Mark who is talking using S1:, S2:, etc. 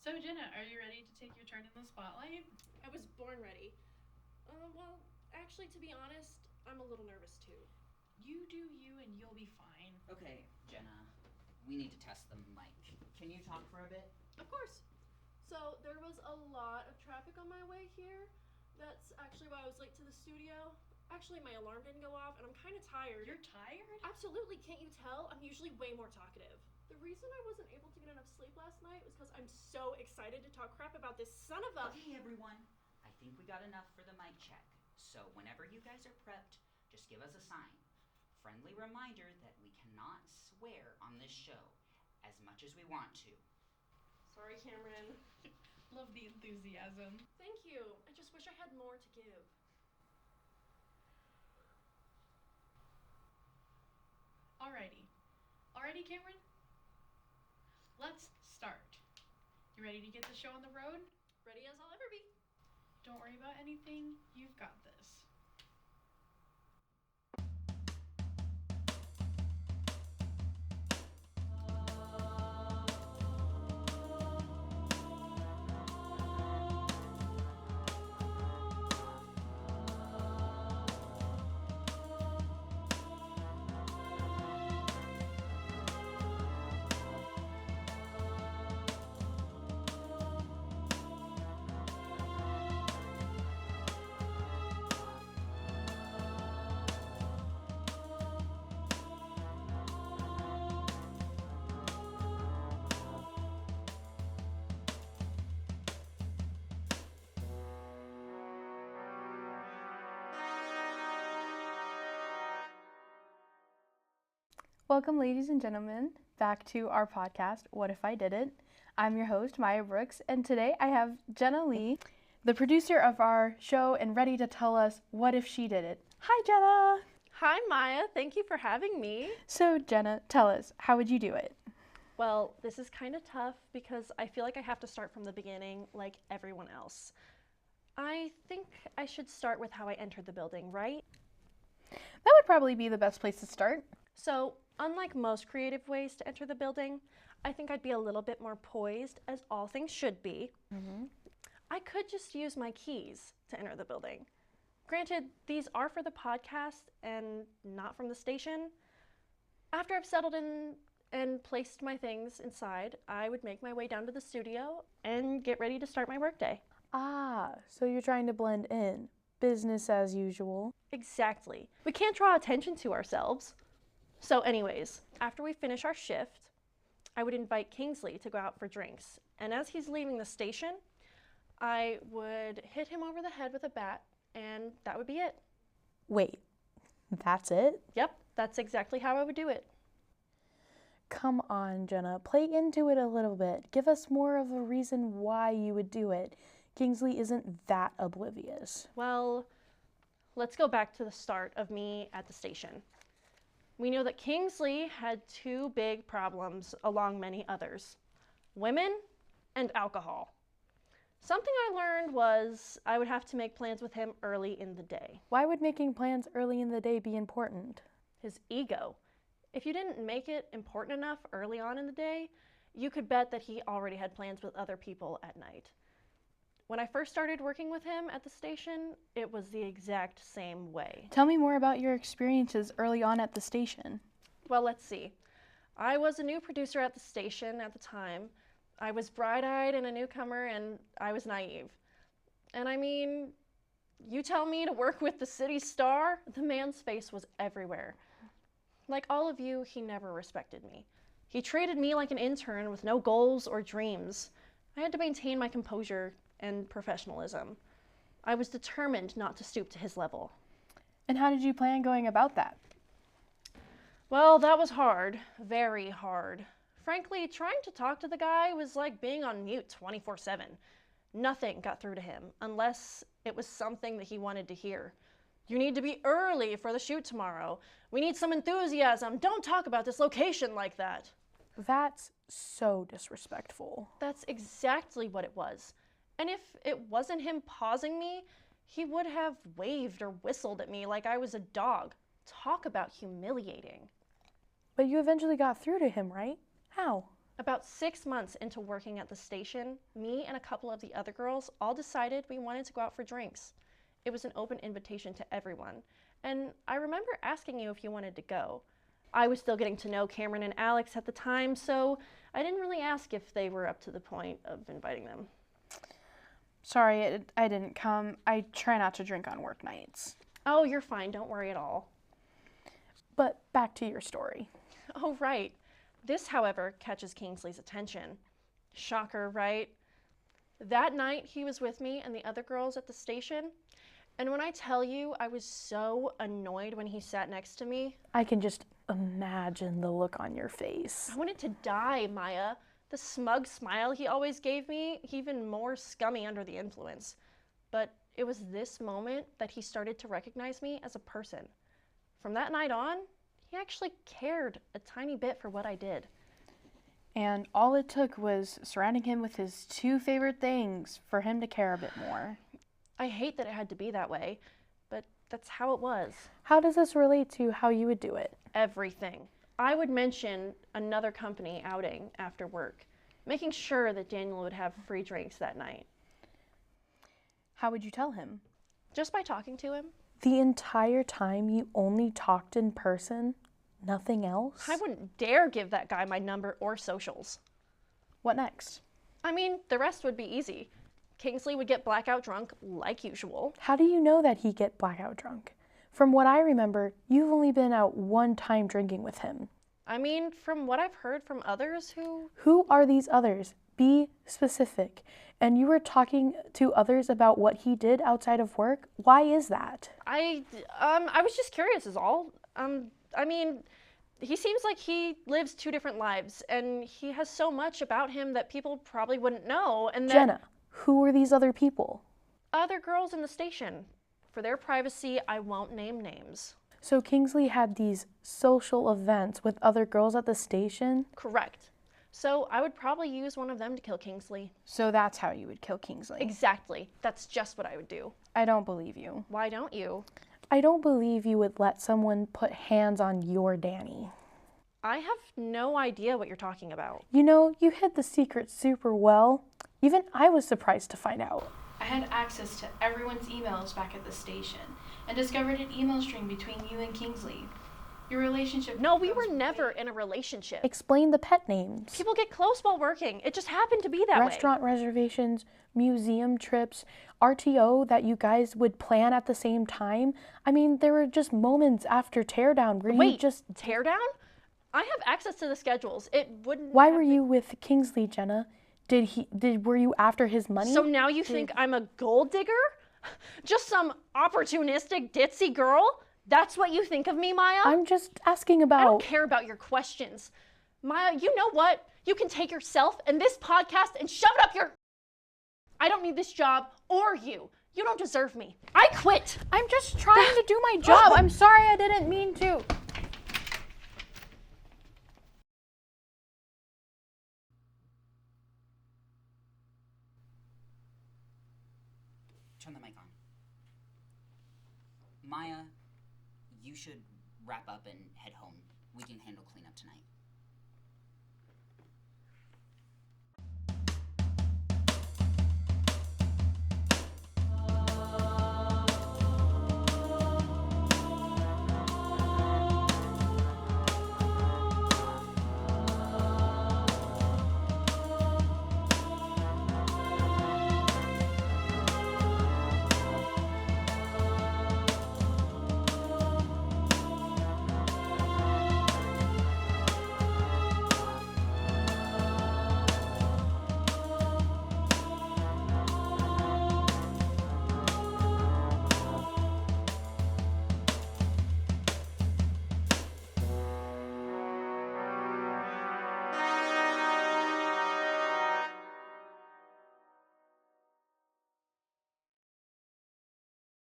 S1: So, Jenna, are you ready to take your turn in the spotlight?
S2: I was born ready. Well, actually, to be honest, I'm a little nervous too.
S1: You do you and you'll be fine.
S3: Okay, Jenna, we need to test the mic. Can you talk for a bit?
S2: Of course. So, there was a lot of traffic on my way here. That's actually why I was late to the studio. Actually, my alarm didn't go off, and I'm kind of tired.
S1: You're tired?
S2: Absolutely, can't you tell? I'm usually way more talkative. The reason I wasn't able to get enough sleep last night was because I'm so excited to talk crap about this son of a...
S3: Okay, everyone. I think we got enough for the mic check. So whenever you guys are prepped, just give us a sign. Friendly reminder that we cannot swear on this show as much as we want to.
S2: Sorry, Cameron.
S1: Love the enthusiasm.
S2: Thank you. I just wish I had more to give.
S1: Alrighty, Cameron? Let's start. You ready to get the show on the road?
S2: Ready as I'll ever be.
S1: Don't worry about anything. You've got this.
S4: Welcome, ladies and gentlemen, back to our podcast, What If I Did It? I'm your host, Maya Brooks, and today I have Jenna Lee, the producer of our show, and ready to tell us what if she did it. Hi, Jenna!
S2: Hi, Maya. Thank you for having me.
S4: So, Jenna, tell us, how would you do it?
S2: Well, this is kind of tough because I feel like I have to start from the beginning like everyone else. I think I should start with how I entered the building, right?
S4: That would probably be the best place to start.
S2: So, unlike most creative ways to enter the building, I think I'd be a little bit more poised, as all things should be. I could just use my keys to enter the building. Granted, these are for the podcast and not from the station. After I've settled in and placed my things inside, I would make my way down to the studio and get ready to start my workday.
S4: Ah, so you're trying to blend in. Business as usual.
S2: Exactly. We can't draw attention to ourselves. So anyways, after we finish our shift, I would invite Kingsley to go out for drinks. And as he's leaving the station, I would hit him over the head with a bat, and that would be it.
S4: Wait, that's it?
S2: Yep, that's exactly how I would do it.
S4: Come on, Jenna, play into it a little bit. Give us more of a reason why you would do it. Kingsley isn't that oblivious.
S2: Well, let's go back to the start of me at the station. We know that Kingsley had two big problems along many others: women and alcohol. Something I learned was I would have to make plans with him early in the day.
S4: Why would making plans early in the day be important?
S2: His ego. If you didn't make it important enough early on in the day, you could bet that he already had plans with other people at night. When I first started working with him at the station, it was the exact same way.
S4: Tell me more about your experiences early on at the station.
S2: Well, let's see. I was a new producer at the station at the time. I was bright-eyed and a newcomer, and I was naive. And I mean, you tell me to work with the city star? The man's face was everywhere. Like all of you, he never respected me. He treated me like an intern with no goals or dreams. I had to maintain my composure and professionalism. I was determined not to stoop to his level.
S4: And how did you plan going about that?
S2: Well, that was hard, very hard. Frankly, trying to talk to the guy was like being on mute 24/7. Nothing got through to him unless it was something that he wanted to hear. You need to be early for the shoot tomorrow. We need some enthusiasm. Don't talk about this location like that.
S4: That's so disrespectful.
S2: That's exactly what it was. And if it wasn't him pausing me, he would have waved or whistled at me like I was a dog. Talk about humiliating.
S4: But you eventually got through to him, right? How?
S2: About 6 months into working at the station, me and a couple of the other girls all decided we wanted to go out for drinks. It was an open invitation to everyone, and I remember asking you if you wanted to go. I was still getting to know Cameron and Alex at the time, so I didn't really ask if they were up to the point of inviting them.
S4: Sorry, I didn't come. I try not to drink on work nights.
S2: Oh, you're fine, don't worry at all.
S4: But back to your story.
S2: Oh, right. This, however, catches Kingsley's attention. Shocker, right? That night, he was with me and the other girls at the station, and when I tell you I was so annoyed when he sat next to me.
S4: I can just imagine the look on your face.
S2: I wanted to die, Maya. The smug smile he always gave me, even more scummy under the influence. But it was this moment that he started to recognize me as a person. From that night on, he actually cared a tiny bit for what I did.
S4: And all it took was surrounding him with his two favorite things for him to care a bit more.
S2: I hate that it had to be that way, but that's how it was.
S4: How does this relate to how you would do it?
S2: Everything. I would mention another company outing after work, making sure that Daniel would have free drinks that night.
S4: How would you tell him?
S2: Just by talking to him.
S4: The entire time you only talked in person? Nothing else?
S2: I wouldn't dare give that guy my number or socials.
S4: What next?
S2: I mean, the rest would be easy. Kingsley would get blackout drunk like usual.
S4: How do you know that he'd get blackout drunk? From what I remember, you've only been out one time drinking with him.
S2: I mean, from what I've heard from others who...
S4: Who are these others? Be specific. And you were talking to others about what he did outside of work? Why is that?
S2: I was just curious is all. I mean, he seems like he lives two different lives, and he has so much about him that people probably wouldn't know, and that...
S4: Jenna, who are these other people?
S2: Other girls in the station. For their privacy, I won't name names.
S4: So Kingsley had these social events with other girls at the station?
S2: Correct. So I would probably use one of them to kill Kingsley.
S4: So that's how you would kill Kingsley?
S2: Exactly. That's just what I would do.
S4: I don't believe you.
S2: Why don't you?
S4: I don't believe you would let someone put hands on your Danny.
S2: I have no idea what you're talking about.
S4: You know, you hid the secret super well. Even I was surprised to find out.
S5: I had access to everyone's emails back at the station and discovered an email string between you and Kingsley. Your relationship...
S2: No, we
S5: goes
S2: were never
S5: way-
S2: in a relationship.
S4: Explain the pet names.
S2: People get close while working. It just happened to be that way.
S4: Restaurant reservations, museum trips, RTO that you guys would plan at the same time. I mean, there were just moments after teardown where you just...
S2: Teardown? I have access to the schedules. It wouldn't...
S4: Why were you with Kingsley, Jenna? Were you after his money?
S2: So now you think I'm a gold digger? Just some opportunistic ditzy girl? That's what you think of me, Maya?
S4: I'm just asking about...
S2: I don't care about your questions. Maya, you know what? You can take yourself and this podcast and shove it up your... I don't need this job or you. You don't deserve me. I quit.
S4: I'm just trying to do my job. I'm sorry, I didn't mean to.
S3: Turn the mic on. Maya, you should wrap up and head home. We can handle cleanup tonight.